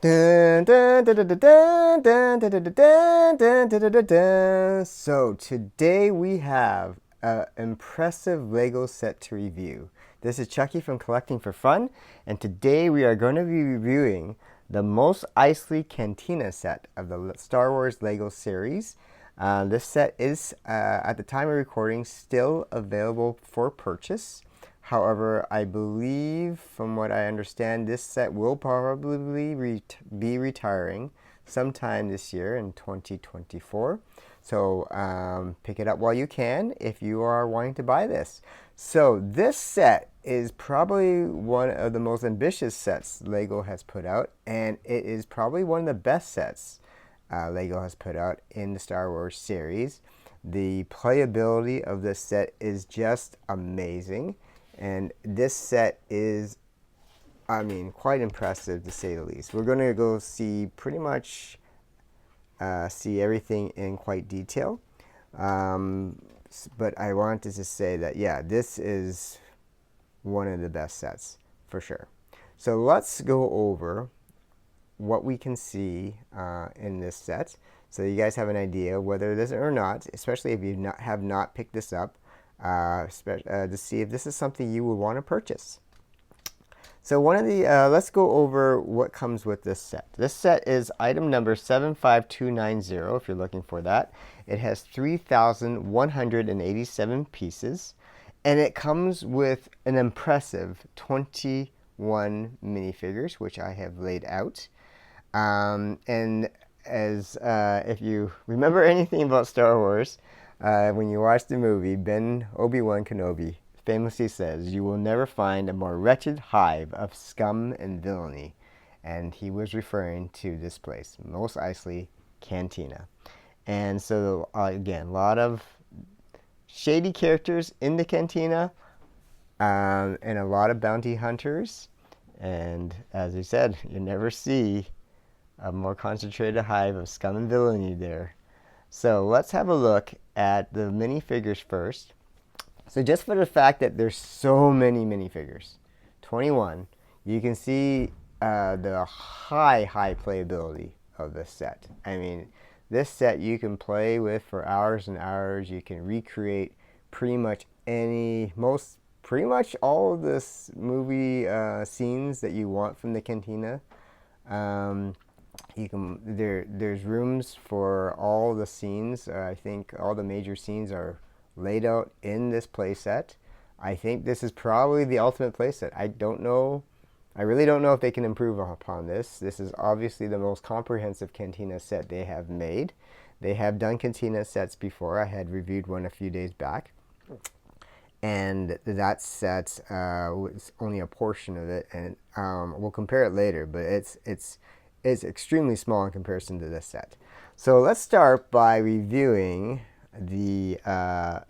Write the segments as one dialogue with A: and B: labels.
A: Dun, dun, dun, dun, dun, dun, dun, dun, dun, dun, dun, dun, dun, dun, dun. So today we have an impressive Lego set to review. This is Chucky from Collecting for Fun, and today we are going to be reviewing the most Eisley Cantina set of the Star Wars Lego series. This set is, at the time of recording, still available for purchase. However, I believe, from what I understand, this set will probably be retiring sometime this year in 2024. So pick it up while you can if you are wanting to buy this. So this set is probably one of the most ambitious sets Lego has put out, and it is probably one of the best sets Lego has put out in the Star Wars series. The playability of this set is just amazing. And this set is, I mean, quite impressive to say the least. We're going to go see pretty much see everything in quite detail. But I wanted to say that, yeah, this is one of the best sets for sure. So let's go over what we can see in this set, so you guys have an idea whether it is or not, especially if you have not picked this up, to see if this is something you would want to purchase. So let's go over what comes with this set. This set is item number 75290 if you're looking for that. It has 3,187 pieces, and it comes with an impressive 21 minifigures, which I have laid out. And as if you remember anything about Star Wars, when you watch the movie, Obi-Wan Kenobi famously says, "You will never find a more wretched hive of scum and villainy." And he was referring to this place, Mos Eisley Cantina. And so, again, a lot of shady characters in the cantina, and a lot of bounty hunters. And as I said, you never see a more concentrated hive of scum and villainy there. So let's have a look at the minifigures first. So just for the fact that there's so many minifigures, 21, you can see the high playability of this set. I mean, this set you can play with for hours and hours. You can recreate pretty much pretty much all of this movie scenes that you want from the cantina. There's rooms for all the scenes. I think all the major scenes are laid out in this playset. I think this is probably the ultimate playset. I really don't know if they can improve upon this. This is obviously the most comprehensive cantina set they have made. They have done cantina sets before. I had reviewed one a few days back, and that set was only a portion of it, and we'll compare it later, but it's extremely small in comparison to this set. So let's start by reviewing the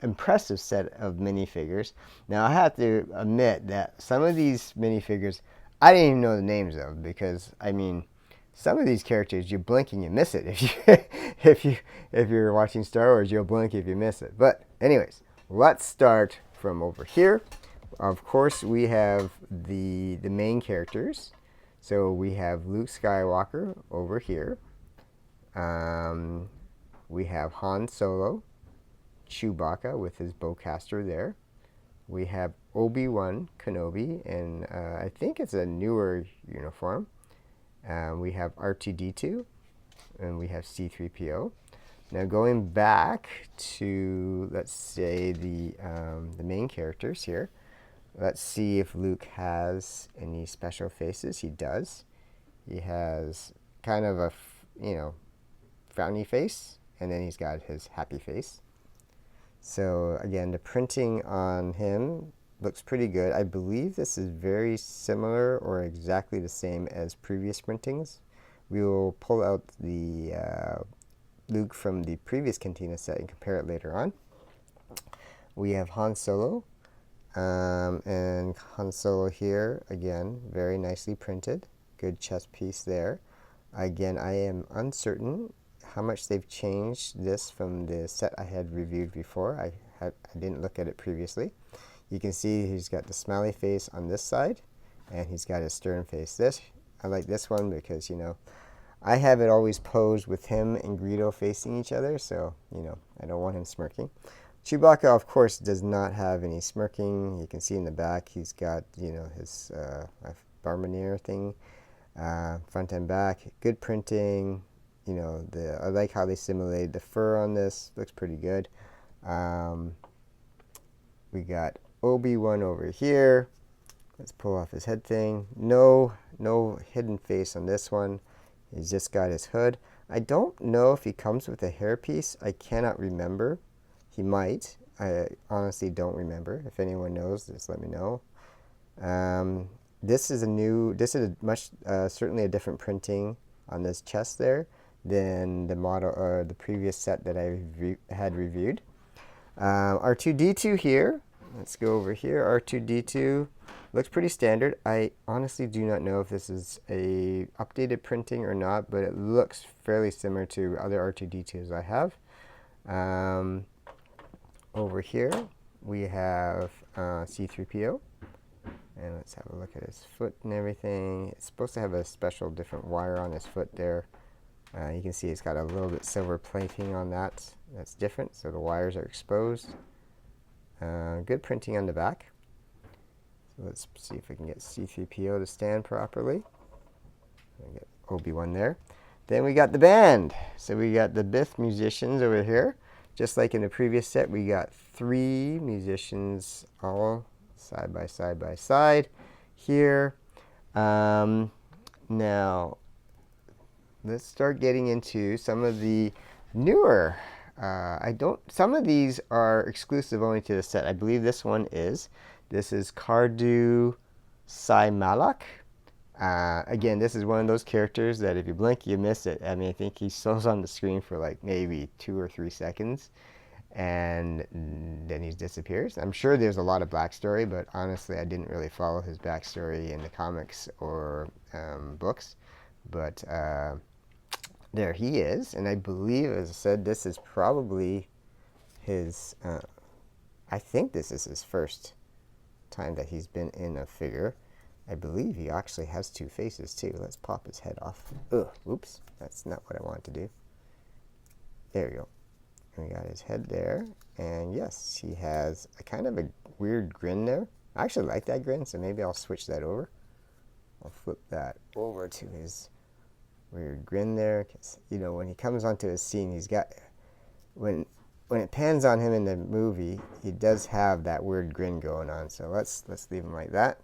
A: impressive set of minifigures. Now I have to admit that some of these minifigures I didn't even know the names of, because I mean, some of these characters you blink and you miss it. If you're watching Star Wars, you'll blink if you miss it. But anyways, let's start from over here. Of course, we have the main characters. So we have Luke Skywalker over here. We have Han Solo, Chewbacca with his bowcaster there. We have Obi-Wan Kenobi, and I think it's a newer uniform. We have R2-D2, and we have C-3PO. Now going back to, let's say, the main characters here. Let's see if Luke has any special faces. He does. He has kind of a, frowny face, and then he's got his happy face. So again, the printing on him looks pretty good. I believe this is very similar or exactly the same as previous printings. We will pull out the Luke from the previous Cantina set and compare it later on. We have Han Solo. And Han Solo here, again, very nicely printed. Good chest piece there. Again, I am uncertain how much they've changed this from the set I had reviewed before. I didn't look at it previously. You can see he's got the smiley face on this side, and he's got his stern face I like this one because, you know, I have it always posed with him and Greedo facing each other, so, you know, I don't want him smirking. Chewbacca, of course, does not have any smirking. You can see in the back he's got, you know, his Barmanier thing, front and back. Good printing. You know, I like how they simulated the fur on this. Looks pretty good. We got Obi-Wan over here. Let's pull off his head thing. No hidden face on this one. He's just got his hood. I don't know if he comes with a hairpiece. I cannot remember. He might. I honestly don't remember. If anyone knows, just let me know. This is certainly a different printing on this chest there than the model or the previous set that I had reviewed. R2-D2 here. Let's go over here. R2-D2 looks pretty standard. I honestly do not know if this is a updated printing or not, but it looks fairly similar to other R2-D2s I have. Over here we have C-3PO, and let's have a look at his foot and everything. It's supposed to have a special different wire on his foot there. You can see it's got a little bit silver plating on that. That's different, so the wires are exposed. Good printing on the back. So let's see if we can get C-3PO to stand properly. Get Obi-Wan there. Then we got the band. So we got the Biff musicians over here. Just like in the previous set, we got 3 musicians all side by side here. Now, let's start getting into some of the newer. Some of these are exclusive only to the set. I believe this one is. This is Cardu Sai-Malak. Again, this is one of those characters that if you blink, you miss it. I mean, I think he slows on the screen for like maybe 2 or 3 seconds, and then he disappears. I'm sure there's a lot of backstory, but honestly, I didn't really follow his backstory in the comics or books. But there he is, and I believe, as I said, this is probably his, I think this is his first time that he's been in a figure. I believe he actually has 2 faces too. Let's pop his head off. Ugh, oops, that's not what I wanted to do. There we go. And we got his head there, and yes, he has a kind of a weird grin there. I actually like that grin, so maybe I'll switch that over. I'll flip that over to his weird grin there, because, you know, when he comes onto his scene, he's got, when it pans on him in the movie, he does have that weird grin going on. So let's leave him like that.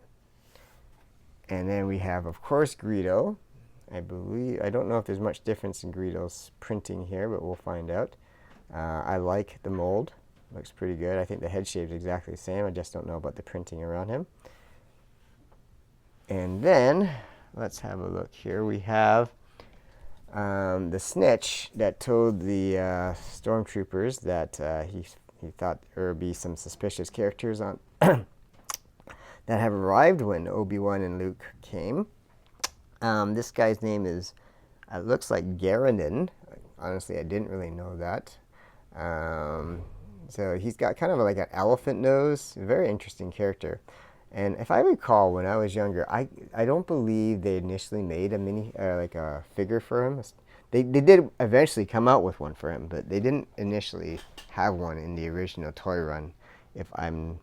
A: And then we have, of course, Greedo. I don't know if there's much difference in Greedo's printing here, but we'll find out. I like the mold. Looks pretty good. I think the head shape is exactly the same. I just don't know about the printing around him. And then, let's have a look here. We have the snitch that told the stormtroopers that he thought there would be some suspicious characters on that have arrived when Obi-Wan and Luke came. This guy's name is, looks like Garanon. Honestly, I didn't really know that. So he's got kind of like an elephant nose. Very interesting character. And if I recall, when I was younger, I don't believe they initially made a like a figure for him. They did eventually come out with one for him, but they didn't initially have one in the original toy run, if I'm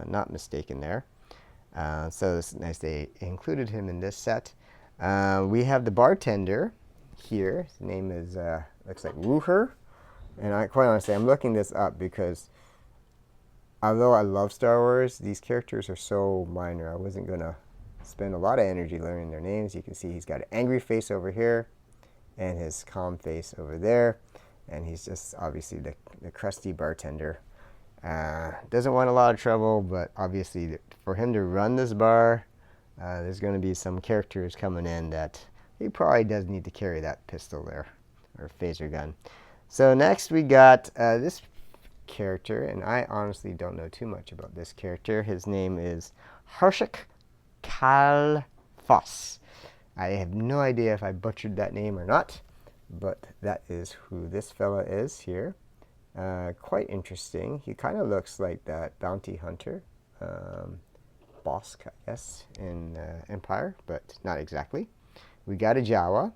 A: not mistaken there. So it's nice they included him in this set. We have the bartender here. His name is, looks like Wooher. And quite honestly, I'm looking this up because although I love Star Wars, these characters are so minor. I wasn't going to spend a lot of energy learning their names. You can see he's got an angry face over here and his calm face over there. And he's just obviously the crusty bartender. Doesn't want a lot of trouble, but obviously for him to run this bar, there's going to be some characters coming in that he probably does need to carry that pistol there, or phaser gun. So next we got this character, and I honestly don't know too much about this character. His name is Harshik Kalfos. I have no idea if I butchered that name or not, but that is who this fella is here. Quite interesting. He kind of looks like that bounty hunter, Bosk, I guess, in Empire, but not exactly. We got a Jawa.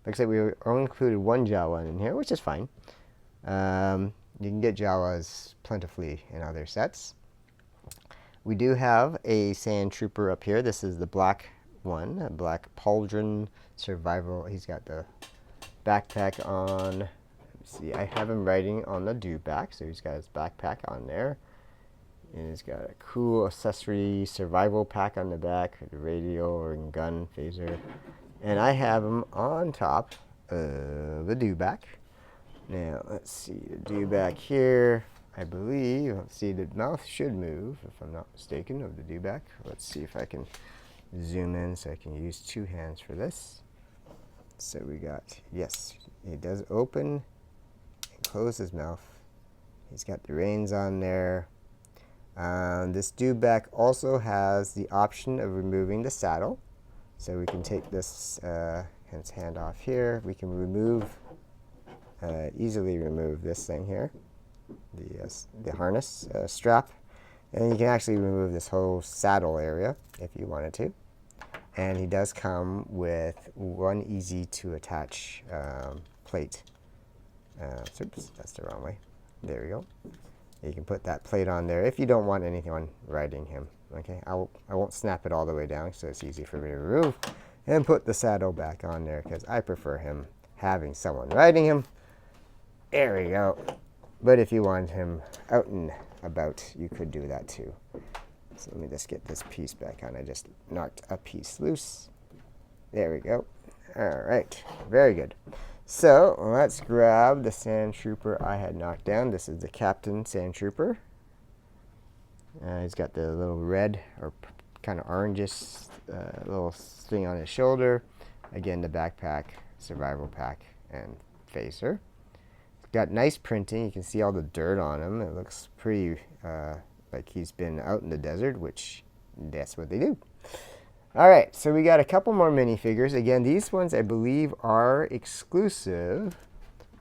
A: Looks like we only included one Jawa in here, which is fine. You can get Jawas plentifully in other sets. We do have a Sand Trooper up here. This is the black one, a black Pauldron Survival. He's got the backpack on. Let me see, I have him riding on the dewback, so he's got his backpack on there. And he's got a cool accessory survival pack on the back, the radio and gun phaser. And I have him on top of the dewback. Now, let's see, the dewback here, I believe, let's see, the mouth should move, if I'm not mistaken, of the dewback. Let's see if I can zoom in so I can use two hands for this. So we got, yes, he does open and close his mouth. He's got the reins on there. This dewback also has the option of removing the saddle. So we can take this hand off here. We can remove, easily remove this thing here, the harness strap. And you can actually remove this whole saddle area if you wanted to. And he does come with one easy to attach plate. Oops, that's the wrong way. There we go. You can put that plate on there if you don't want anyone riding him. Okay, I won't snap it all the way down so it's easy for me to remove. And put the saddle back on there because I prefer him having someone riding him. There we go. But if you want him out and about, you could do that too. So let me just get this piece back on. I just knocked a piece loose. There we go. All right, very good. So let's grab the Sand Trooper I had knocked down. This is the Captain Sand Trooper. He's got the little red or kind of orangish little thing on his shoulder. Again, the backpack, survival pack, and phaser. It's got nice printing. You can see all the dirt on him. It looks pretty like he's been out in the desert, which that's what they do. All right, so we got a couple more minifigures. Again, these ones I believe are exclusive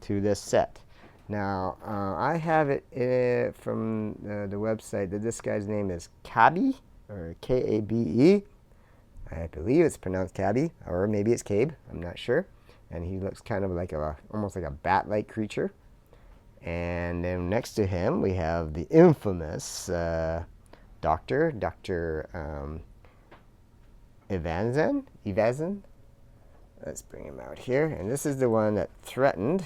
A: to this set. Now, I have it from the website that this guy's name is Cabe, or K-A-B-E. I believe it's pronounced Cabe, or maybe it's Cabe, I'm not sure. And he looks kind of like almost like a bat-like creature. And then next to him, we have the infamous Dr. Evazan. Let's bring him out here. And this is the one that threatened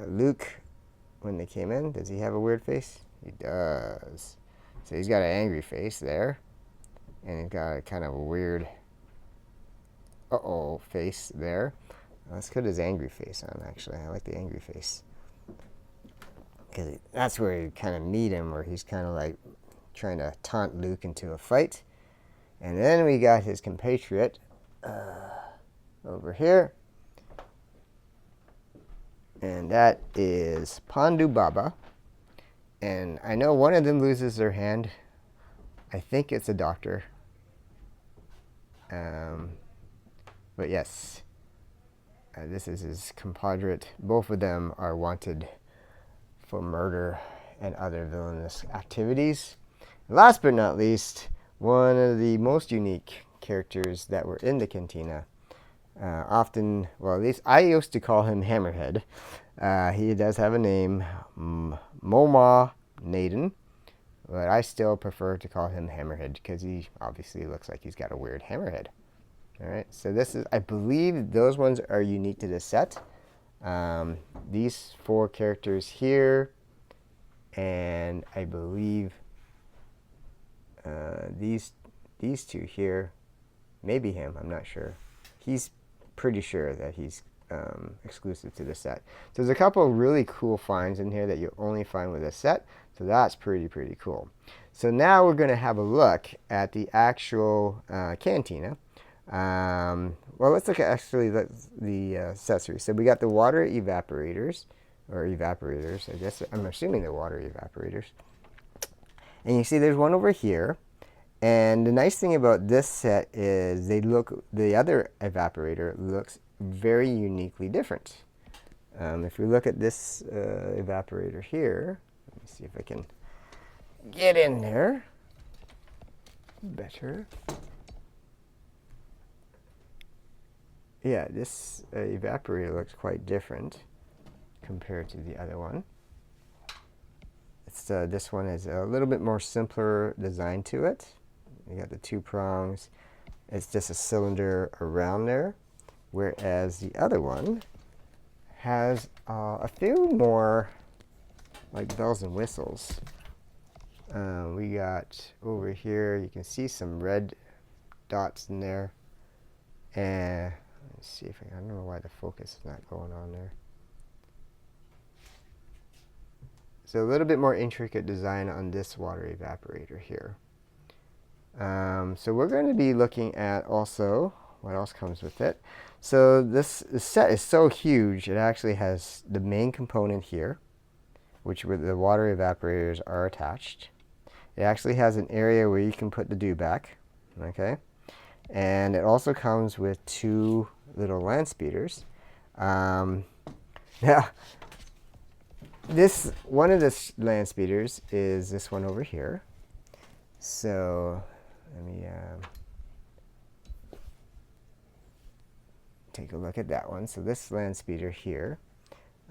A: Luke when they came in. Does he have a weird face? He does. So he's got an angry face there. And he's got a kind of a weird face there. Let's put his angry face on, actually. I like the angry face. Because that's where you kind of meet him, where he's kind of like trying to taunt Luke into a fight. And then we got his compatriot over here. And that is Pandu Baba. And I know one of them loses their hand. I think it's a doctor. But yes, this is his compadre. Both of them are wanted for murder and other villainous activities. Last but not least, one of the most unique characters that were in the Cantina. Often, well, at least I used to call him Hammerhead. He does have a name, Moma Naden, but I still prefer to call him Hammerhead because he obviously looks like he's got a weird hammerhead. All right, so this is, I believe those ones are unique to this set. These four characters here, and I believe these two here, maybe him, I'm not sure. He's pretty sure that he's exclusive to the set. So there's a couple of really cool finds in here that you only find with this set. So that's pretty cool. So now we're going to have a look at the actual Cantina. Well, let's look at actually the accessories. So we got the water evaporators, or evaporators. I guess I'm assuming they're water evaporators. And you see there's one over here. And the nice thing about this set is the other evaporator looks very uniquely different. If we look at this evaporator here, let me see if I can get in there. better. Yeah, this evaporator looks quite different compared to the other one. It's this one is a little bit more simpler design to it. You got the 2 prongs. It's just a cylinder around there, whereas the other one has a few more like bells and whistles. We got over here, you can see some red dots in there, and let's see if I don't know why the focus is not going on there. So a little bit more intricate design on this water evaporator here. So we're going to be looking at also what else comes with it. So this set is so huge, it actually has the main component here, which where the water evaporators are attached. It actually has an area where you can put the dew back, okay? And it also comes with 2 little land speeders. Now, this one of the land speeders is this one over here. So let me take a look at that one. So this land speeder here,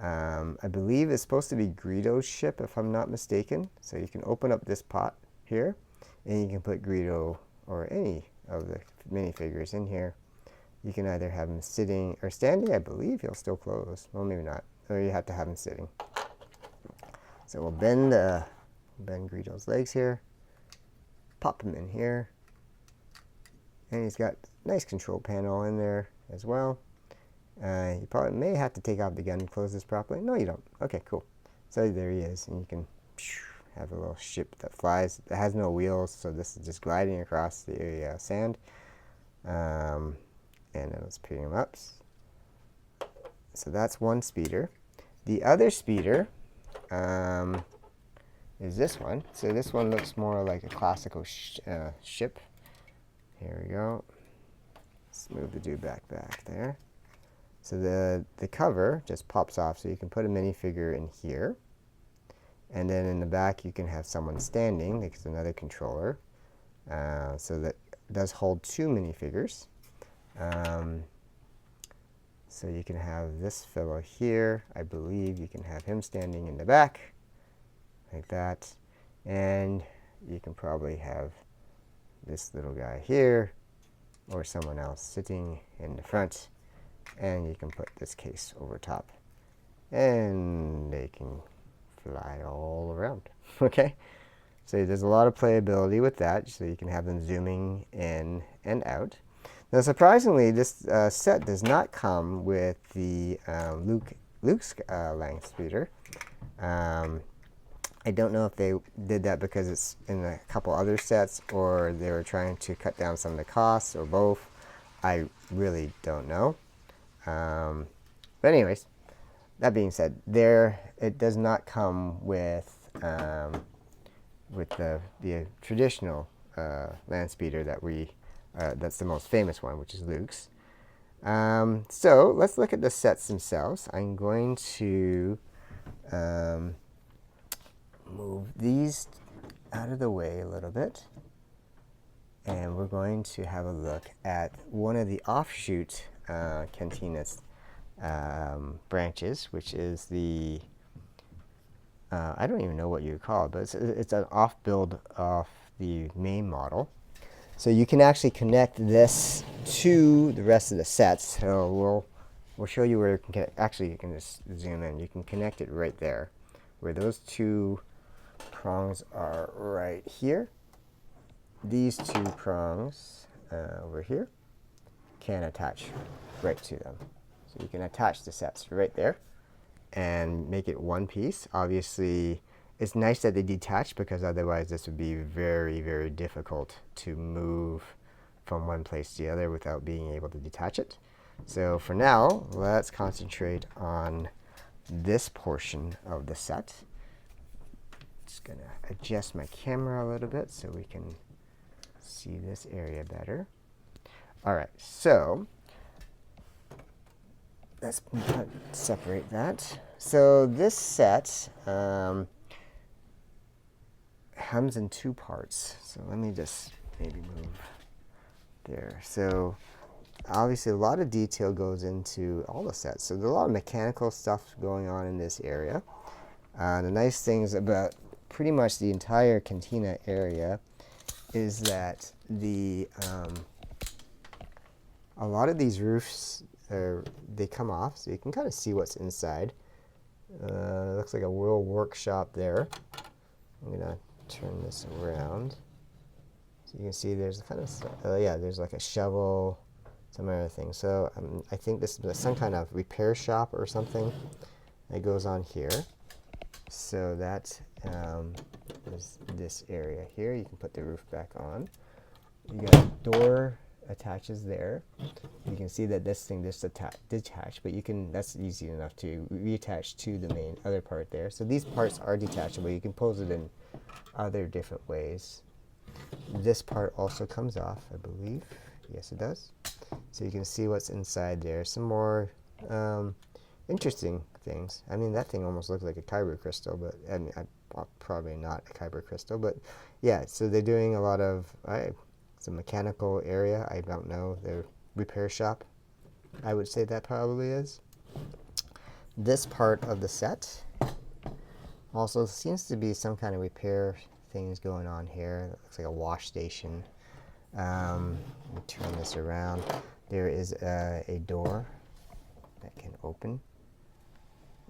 A: I believe is supposed to be Greedo's ship, if I'm not mistaken. So you can open up this pot here, and you can put Greedo or any of the minifigures in here. You can either have him sitting or standing. I believe he'll still close. Well, maybe not. Or you have to have him sitting. So we'll bend Greedo's legs here, pop him in here, and he's got a nice control panel in there as well. You probably may have to take off the gun and close this properly. No, you don't. Okay, cool. So there he is, and you can have a little ship that flies. It has no wheels, so this is just gliding across the sand. And then let's pick him up. So that's one speeder. The other speeder is this one. So this one looks more like a classical ship. Here we go. Let's move the dude back there. So the cover just pops off, so you can put a minifigure in here. And then in the back you can have someone standing. There's another controller. So that does hold 2 minifigures. So you can have this fellow here. I believe you can have him standing in the back, like that. And you can probably have this little guy here, or someone else sitting in the front. And you can put this case over top. And they can fly all around, okay? So there's a lot of playability with that, so you can have them zooming in and out. Now, surprisingly, this set does not come with the Luke's land speeder. I don't know if they did that because it's in a couple other sets, or they were trying to cut down some of the costs, or both. I really don't know. But anyways, that being said, it does not come with the traditional land speeder that that's the most famous one, which is Luke's. So let's look at the sets themselves. I'm going to move these out of the way a little bit, and we're going to have a look at one of the offshoot Cantina's branches, which is the I don't even know what you call it, but it's an off-build off the main model. So you can actually connect this to the rest of the sets. So we'll show you where you can connect. Actually, you can just zoom in. You can connect it right there, where those 2 prongs are right here. These 2 prongs over here can attach right to them. So you can attach the sets right there and make it one piece. Obviously, it's nice that they detach, because otherwise this would be very, very difficult to move from one place to the other without being able to detach it. So for now, let's concentrate on this portion of the set. Just gonna adjust my camera a little bit so we can see this area better. All right, so let's separate that. So this set comes in 2 parts. So let me just maybe move there. So obviously a lot of detail goes into all the sets. So there's a lot of mechanical stuff going on in this area. The nice things about pretty much the entire Cantina area is that a lot of these roofs they come off, so you can kind of see what's inside. Looks like a little workshop there. I'm gonna turn this around so you can see there's kind of yeah, there's like a shovel, some other things. So I think this is some kind of repair shop or something that goes on here. So that is this area here. You can put the roof back on. You got a door attaches there. You can see that this thing just detached, but you can, that's easy enough to reattach to the main other part there. So these parts are detachable. You can pose it in other different ways. This part also comes off, I believe. Yes, it does. So you can see what's inside there. Some more interesting things. I mean, that thing almost looks like a kyber crystal, but I mean, probably not a kyber crystal, but yeah. So they're doing a lot of it's a mechanical area. I don't know, their repair shop. I would say that probably is. This part of the set also seems to be some kind of repair things going on here. It looks like a wash station. Let me turn this around. There is a door that can open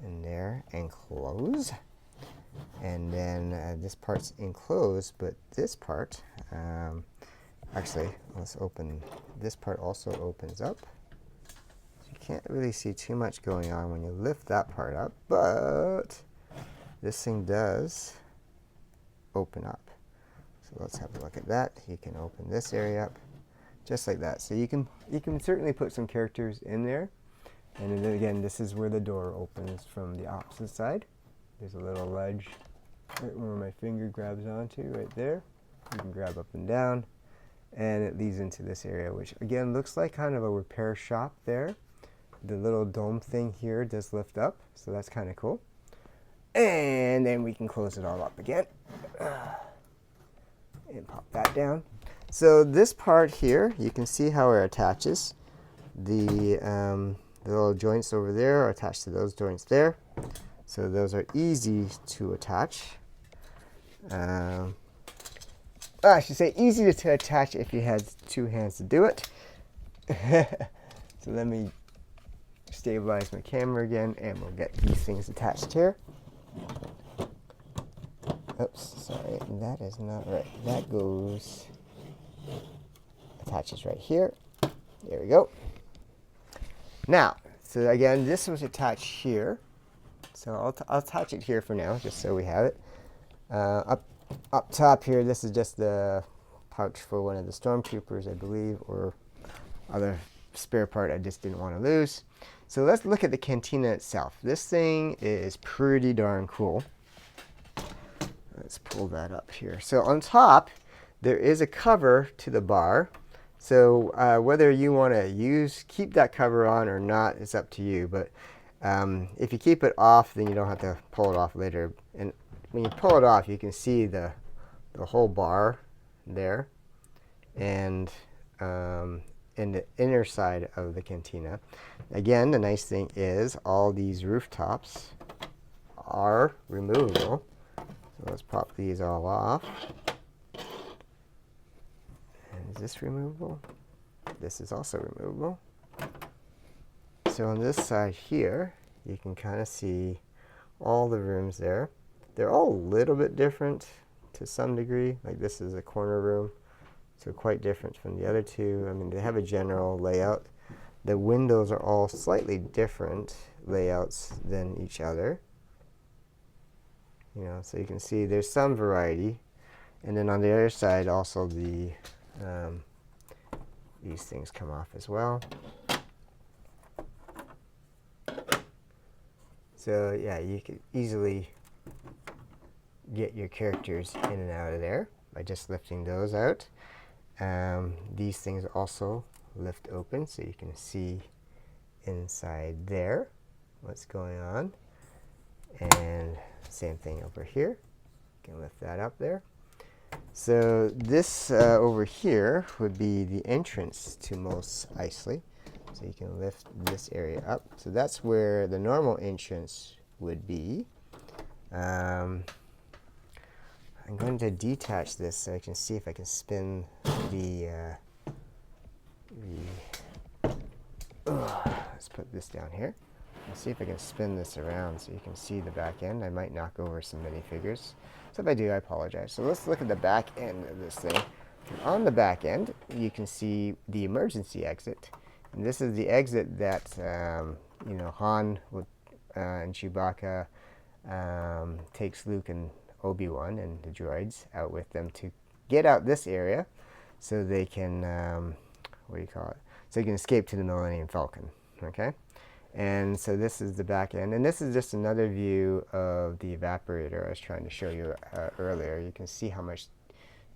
A: in there and close. And then this part's enclosed, but this part, actually, let's open, this part also opens up. So you can't really see too much going on when you lift that part up, but this thing does open up. So let's have a look at that. You can open this area up just like that. So you can certainly put some characters in there. And then again, this is where the door opens from the opposite side. There's a little ledge right where my finger grabs onto, right there. You can grab up and down, and it leads into this area, which again looks like kind of a repair shop there. The little dome thing here does lift up, so that's kind of cool. And then we can close it all up again. And pop that down. So this part here, you can see how it attaches. The little joints over there are attached to those joints there. So those are easy to attach. I should say easy to attach if you had two hands to do it. So let me stabilize my camera again, and we'll get these things attached here. Oops, sorry, that is not right. That goes, attaches right here. There we go. Now, so again, this was attached here. So I'll attach it here for now, just so we have it. Up top here, this is just the pouch for one of the stormtroopers, I believe, or other spare part I just didn't want to lose. So let's look at the Cantina itself. This thing is pretty darn cool. Let's pull that up here. So on top, there is a cover to the bar. So whether you want to keep that cover on or not, it's up to you. But if you keep it off, then you don't have to pull it off later. And when you pull it off, you can see the whole bar there, and in the inner side of the Cantina. Again, the nice thing is all these rooftops are removable. So let's pop these all off. And is this removable? This is also removable. So on this side here, you can kind of see all the rooms there. They're all a little bit different to some degree. Like this is a corner room, so quite different from the other two. I mean, they have a general layout. The windows are all slightly different layouts than each other. You know, so you can see there's some variety. And then on the other side, also these things come off as well. So yeah, you can easily get your characters in and out of there by just lifting those out. These things also lift open, so you can see inside there what's going on. And same thing over here. You can lift that up there. So this over here would be the entrance to Mos Eisley. So you can lift this area up. So that's where the normal entrance would be. I'm going to detach this so I can see if I can spin let's put this down here. Let's see if I can spin this around so you can see the back end. I might knock over some minifigures. So if I do, I apologize. So let's look at the back end of this thing. On the back end, you can see the emergency exit. And this is the exit that, Han and Chewbacca takes Luke and Obi-Wan and the droids out with them to get out this area so they can, so you can escape to the Millennium Falcon, okay? And so this is the back end, and this is just another view of the evaporator I was trying to show you earlier. You can see how much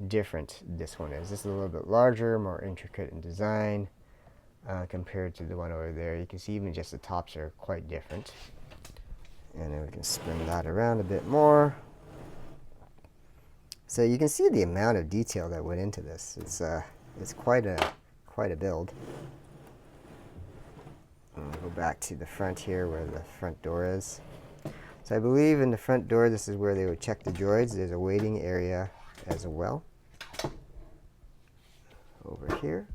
A: different this one is. This is a little bit larger, more intricate in design compared to the one over there. You can see even just the tops are quite different. And then we can spin that around a bit more. So you can see the amount of detail that went into this. It's quite a build. We'll go back to the front here where the front door is. So I believe in the front door this is where they would check the droids. There's a waiting area as well over here.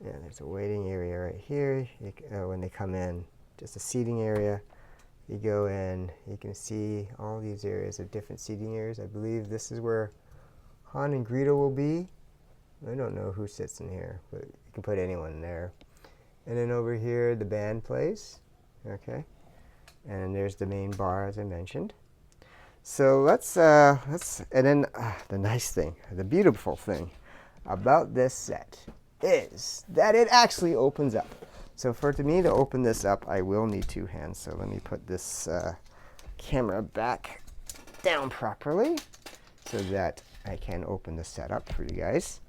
A: Yeah, there's a waiting area right here. When they come in, just a seating area. You go in, you can see all these areas of different seating areas. I believe this is where Han and Greedo will be. I don't know who sits in here, but you can put anyone in there. And then over here, the band plays, okay? And there's the main bar, as I mentioned. So and then the nice thing, the beautiful thing about this set is that it actually opens up. So for me to open this up, I will need two hands. So let me put this camera back down properly so that I can open the set up for you guys.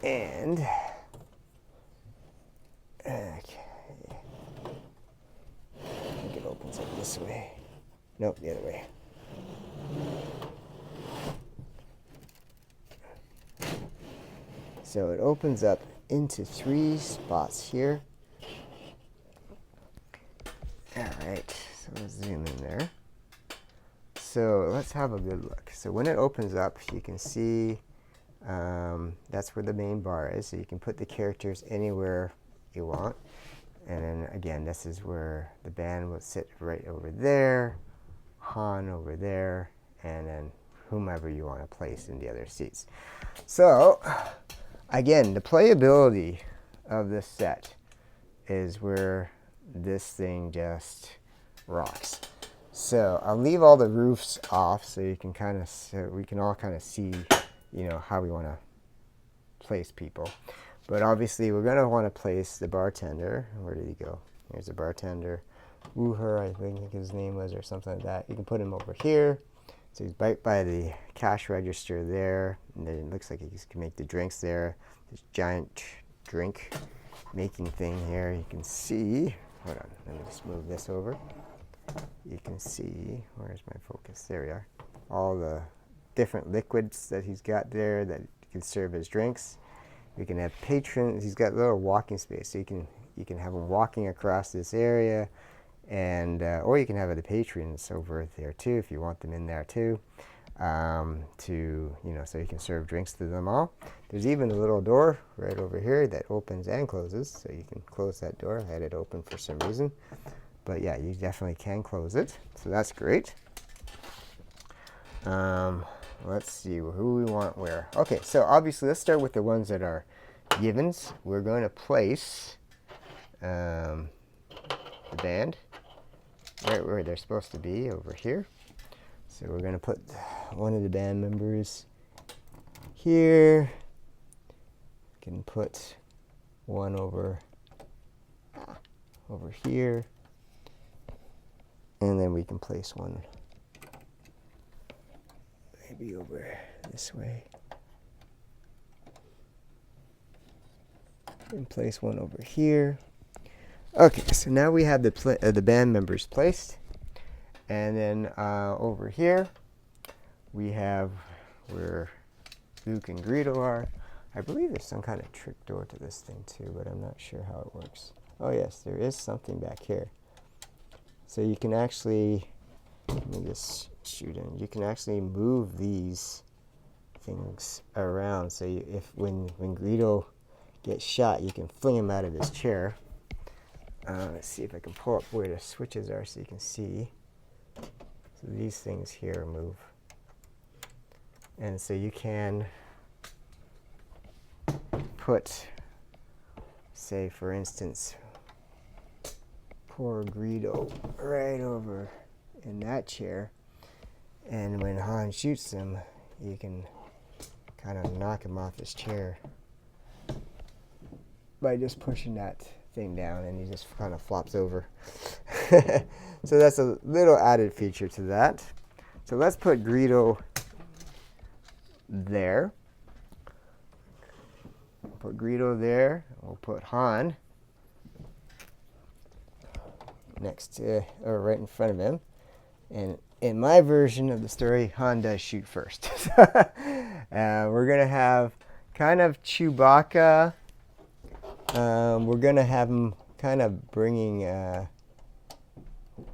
A: And, okay. I think it opens up this way. Nope, the other way. So it opens up into 3 spots here. Alright, so let's zoom in there. So let's have a good look. So when it opens up, you can see that's where the main bar is. So you can put the characters anywhere you want. And then again, this is where the band will sit right over there, Han over there, and then whomever you want to place in the other seats. So again, the playability of this set is where this thing just rocks. So I'll leave all the roofs off so you can we can all kind of see, how we want to place people. But obviously we're going to want to place the bartender. Where did he go? Here's the bartender. Wooher, I think his name was, or something like that. You can put him over here. So he's right by the cash register there. And then it looks like he can make the drinks there. This giant drink making thing here. You can see. Hold on, let me just move this over. You can see, where's my focus? There we are. All the different liquids that he's got there that can serve as drinks. We can have patrons. He's got a little walking space, so you can have them walking across this area, and or you can have the patrons over there too if you want them in there too. So you can serve drinks to them all. There's even a little door right over here that opens and closes, so you can close that door. I had it open for some reason, but yeah, you definitely can close it, so that's great. Let's see who we want where. Okay, so obviously let's start with the ones that are givens. We're going to place the band right where they're supposed to be, over here. So we're going to put one of the band members here. We can put one over here. And then we can place one maybe over this way. And place one over here. Okay, so now we have the band members placed, and then over here we have where Luke and Greedo are. I believe there's some kind of trick door to this thing too, but I'm not sure how it works. Oh yes, there is something back here. So you can actually, let me just shoot in. You can actually move these things around. So when Greedo gets shot, you can fling him out of his chair. Let's see if I can pull up where the switches are so you can see. So these things here move. And so you can put, say for instance, poor Greedo right over in that chair. And when Han shoots him, you can kind of knock him off his chair by just pushing that thing down, and he just kind of flops over. So that's a little added feature to that. So let's put Greedo there. Put Greedo there. We'll put Han next to, or right in front of him. And in my version of the story, Han does shoot first. We're gonna have kind of Chewbacca. We're gonna have him kind of bringing,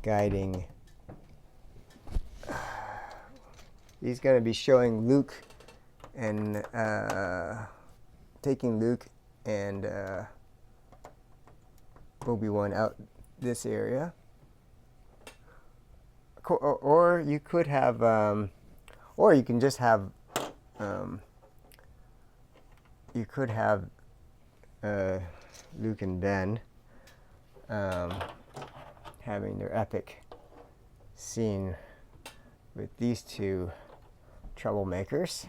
A: guiding. He's gonna be showing Luke and taking Luke and Obi-Wan out this area. Or you could have, or you can just have, you could have Luke and Ben having their epic scene with these two troublemakers.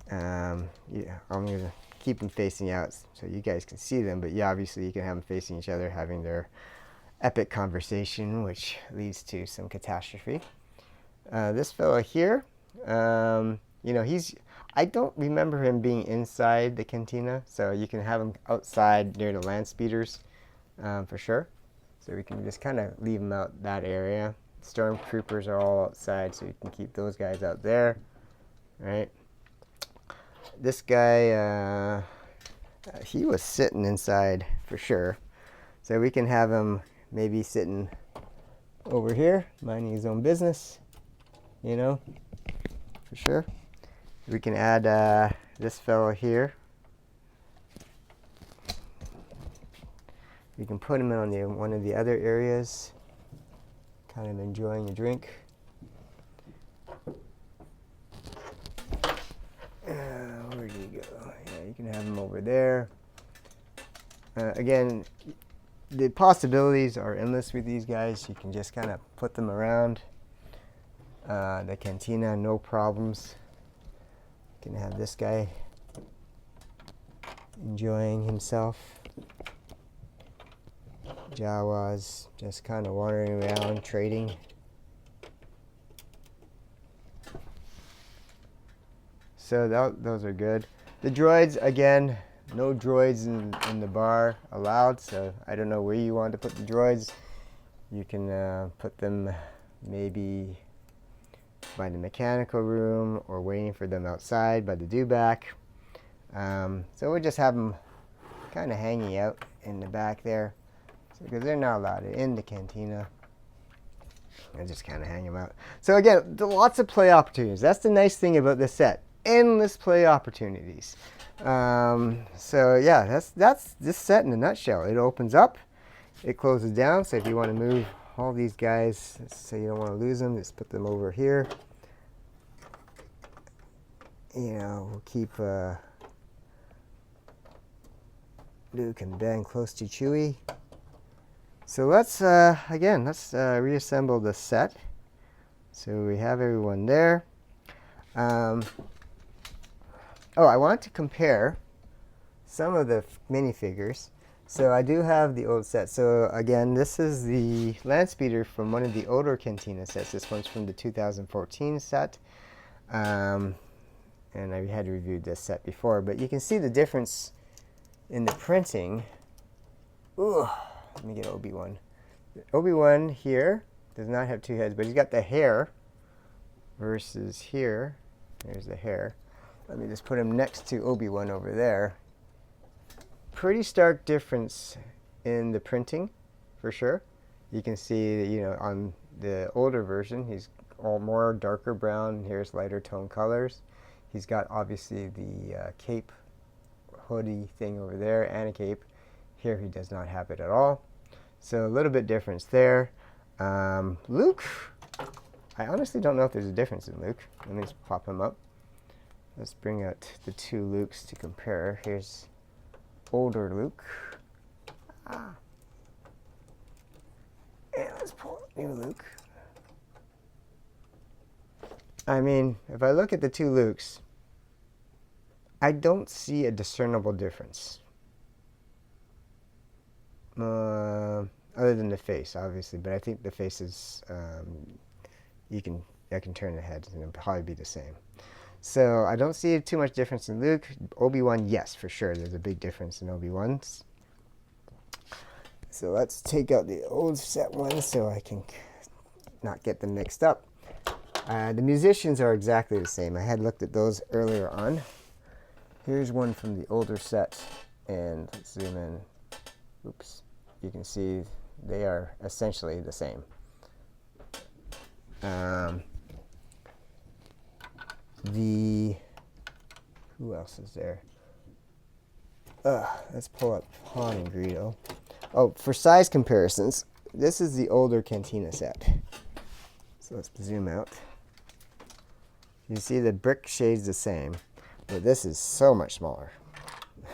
A: Yeah, I'm going to keep them facing out so you guys can see them, but yeah, obviously you can have them facing each other, having their epic conversation, which leads to some catastrophe. This fella here, you know, I don't remember him being inside the cantina, so you can have him outside near the land speeders for sure. So we can just kind of leave him out that area. Stormtroopers are all outside, so you can keep those guys out there, right? This guy, he was sitting inside for sure, so we can have him maybe sitting over here, minding his own business, you know, for sure. We can add this fellow here. We can put him in on one of the other areas, kind of enjoying a drink. Where do you go? Yeah, you can have him over there. Again, the possibilities are endless with these guys. You can just kind of put them around the cantina, no problems. You can have this guy enjoying himself. Jawas just kind of wandering around, trading. So those are good. The droids, again, no droids in the bar allowed, so I don't know where you want to put the droids. You can put them maybe by the mechanical room or waiting for them outside by the dewback. So we'll just have them kind of hanging out in the back there, because they're not allowed in the cantina. I just kind of hang them out. So again, lots of play opportunities. That's the nice thing about this set. Endless play opportunities. So yeah, that's this set in a nutshell. It opens up, it closes down. So if you want to move all these guys, say you don't want to lose them, just put them over here. You know, we'll keep Luke and Ben close to Chewie. So let's reassemble the set. So we have everyone there. I want to compare some of the minifigures. So I do have the old set. So again, this is the land speeder from one of the older Cantina sets. This one's from the 2014 set. And I had reviewed this set before, but you can see the difference in the printing. Ooh, let me get Obi-Wan. Obi-Wan here does not have two heads, but he's got the hair versus here. There's the hair. Let me just put him next to Obi-Wan over there. Pretty stark difference in the printing, for sure. You can see that, you know, on the older version, he's all more darker brown. Here's lighter tone colors. He's got obviously the cape hoodie thing over there and a cape. Here he does not have it at all. So a little bit difference there. Luke, I honestly don't know if there's a difference in Luke. Let me just pop him up. Let's bring out the two Lukes to compare. Here's older Luke. And let's pull up new Luke. I mean, if I look at the two Lukes, I don't see a discernible difference. Other than the face, obviously, but I think the face is, I can turn the head and it'll probably be the same. So I don't see too much difference in Luke. Obi-Wan, yes, for sure. There's a big difference in Obi-Wan's. So let's take out the old set one so I can not get them mixed up. The musicians are exactly the same. I had looked at those earlier on. Here's one from the older set, and let's zoom in. Oops. You can see they are essentially the same. Who else is there? Let's pull up Han and Greedo. Oh, for size comparisons, this is the older Cantina set. So let's zoom out. You see the brick shade's the same, but this is so much smaller.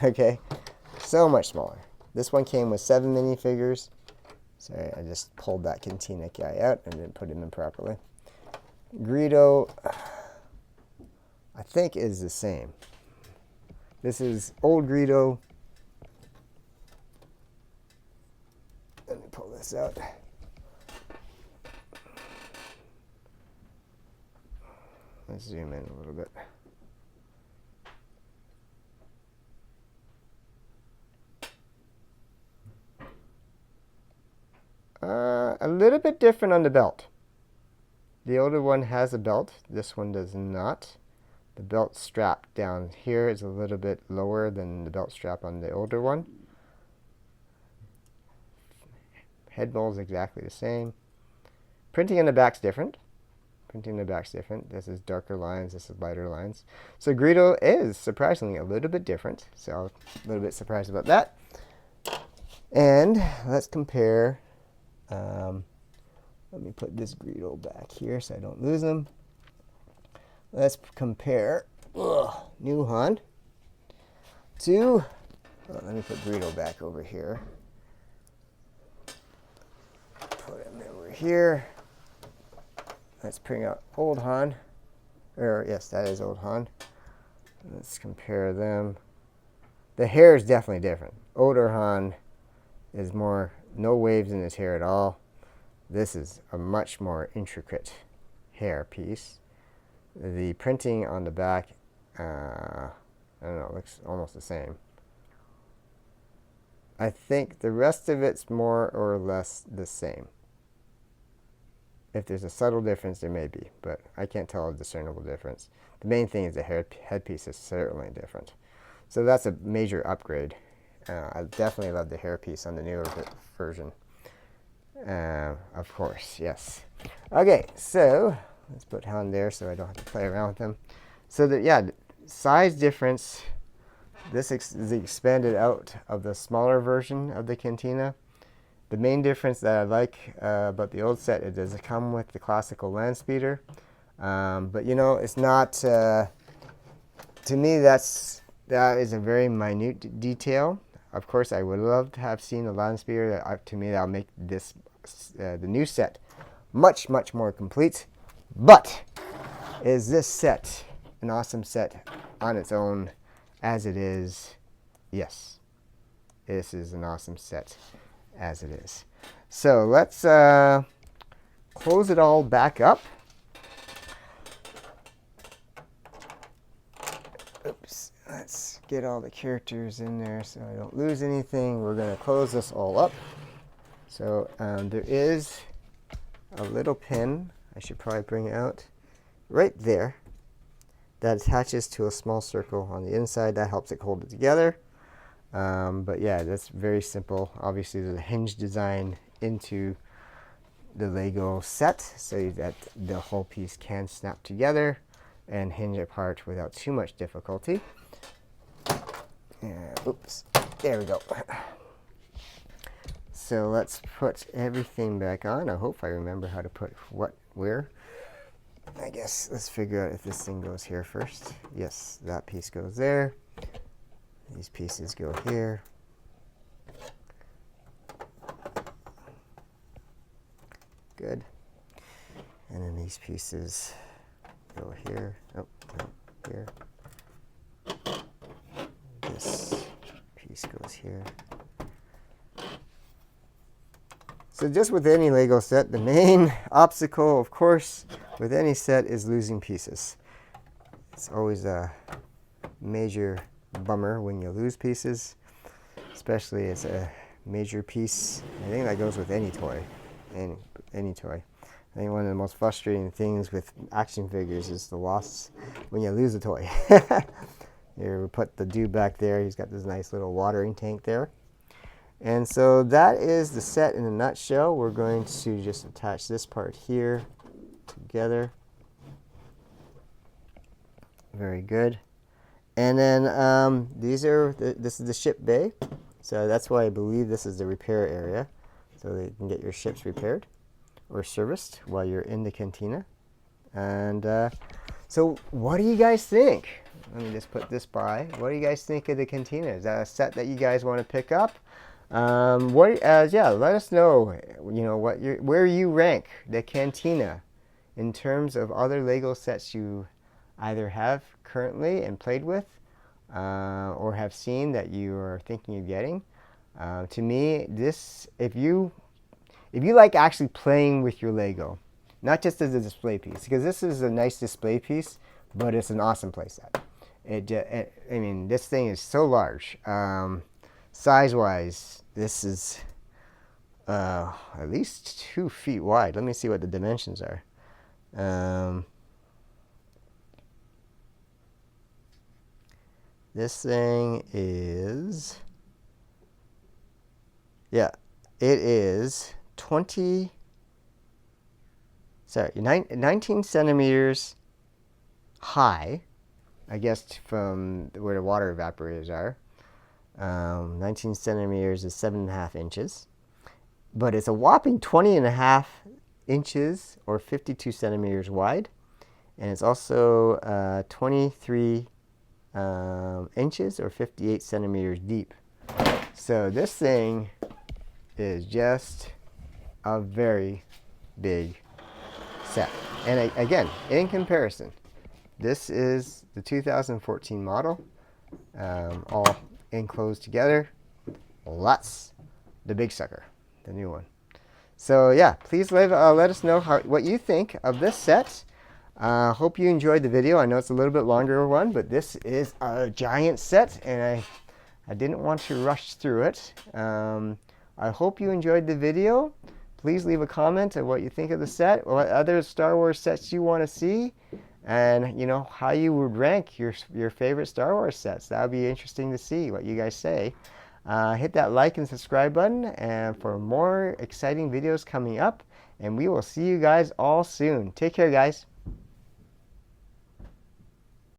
A: Okay? So much smaller. This one came with 7 minifigures. Sorry, I just pulled that Cantina guy out and didn't put him in properly. Greedo, I think, is the same. This is old Greedo. Let me pull this out. Let's zoom in a little bit. A little bit different on the belt. The older one has a belt. This one does not. The belt strap down here is a little bit lower than the belt strap on the older one. Head mold is exactly the same. Printing in the back's different. This is darker lines, this is lighter lines. So Greedo is surprisingly a little bit different. So a little bit surprised about that. And let's compare. Let me put this Greedo back here so I don't lose him. Let's compare new Han to, let me put Greedo back over here. Put him over here. Let's bring out old Han. Yes, that is old Han. Let's compare them. The hair is definitely different. Older Han is more, no waves in his hair at all. This is a much more intricate hair piece. The printing on the back, I don't know, it looks almost the same. I think the rest of it's more or less the same. If there's a subtle difference, there may be, but I can't tell a discernible difference. The main thing is the headpiece is certainly different. So that's a major upgrade. I definitely love the hairpiece on the newer version. Of course, yes. Okay, so let's put Han there so I don't have to play around with him. So the size difference. This is the expanded out of the smaller version of the Cantina. The main difference that I like about the old set is does it come with the classical land speeder. But you know, it's not. To me, that is a very minute detail. Of course, I would love to have seen the land speeder. To me, that'll make this the new set much more complete. But is this set an awesome set on its own as it is? Yes, this is an awesome set as it is. So let's close it all back up. Oops, let's get all the characters in there so I don't lose anything. We're going to close this all up. So there is a little pin, I should probably bring it out, right there, that attaches to a small circle on the inside. That helps it hold it together. But yeah, that's very simple. Obviously there's a hinge design into the Lego set so that the whole piece can snap together and hinge apart without too much difficulty. Oops, there we go. So let's put everything back on. I hope I remember how to put what where. I guess let's figure out if this thing goes here first. Yes, that piece goes there. These pieces go here. Good. And then these pieces go here. Oh, no, here. This piece goes here. So just with any Lego set, the main obstacle, of course, with any set is losing pieces. It's always a major bummer when you lose pieces, especially it's a major piece. I think that goes with any toy, any toy. I think one of the most frustrating things with action figures is the loss when you lose a toy. You put the dude back there. He's got this nice little watering tank there. And so that is the set in a nutshell. We're going to just attach this part here together. Very good. And then this is the ship bay. So that's why I believe this is the repair area. So that you can get your ships repaired or serviced while you're in the Cantina. And so what do you guys think? Let me just put this by. What do you guys think of the Cantina? Is that a set that you guys want to pick up? Yeah, let us know. You know where you rank the Cantina in terms of other Lego sets you either have currently and played with, or have seen that you are thinking of getting. To me, this if you like actually playing with your Lego, not just as a display piece, because this is a nice display piece, but it's an awesome playset. I mean, this thing is so large. Size-wise, this is at least 2 feet wide. Let me see what the dimensions are. This thing is, yeah, it is 19 centimeters high, I guess from where the water evaporators are. 19 centimeters is 7.5 inches, but it's a whopping 20.5 inches or 52 centimeters wide, and it's also 23 inches or 58 centimeters deep. So this thing is just a very big set. And again, in comparison, this is the 2014 model, all enclosed together. That's the big sucker, the new one. So yeah, please let us know what you think of this set. Hope you enjoyed the video. I know it's a little bit longer one, but this is a giant set, and I didn't want to rush through it. I hope you enjoyed the video. Please leave a comment of what you think of the set, what other Star Wars sets you want to see, and you know how you would rank your favorite Star Wars sets. That would be interesting to see what you guys say. Hit that like and subscribe button and for more exciting videos coming up, and we will see you guys all soon. Take care, guys.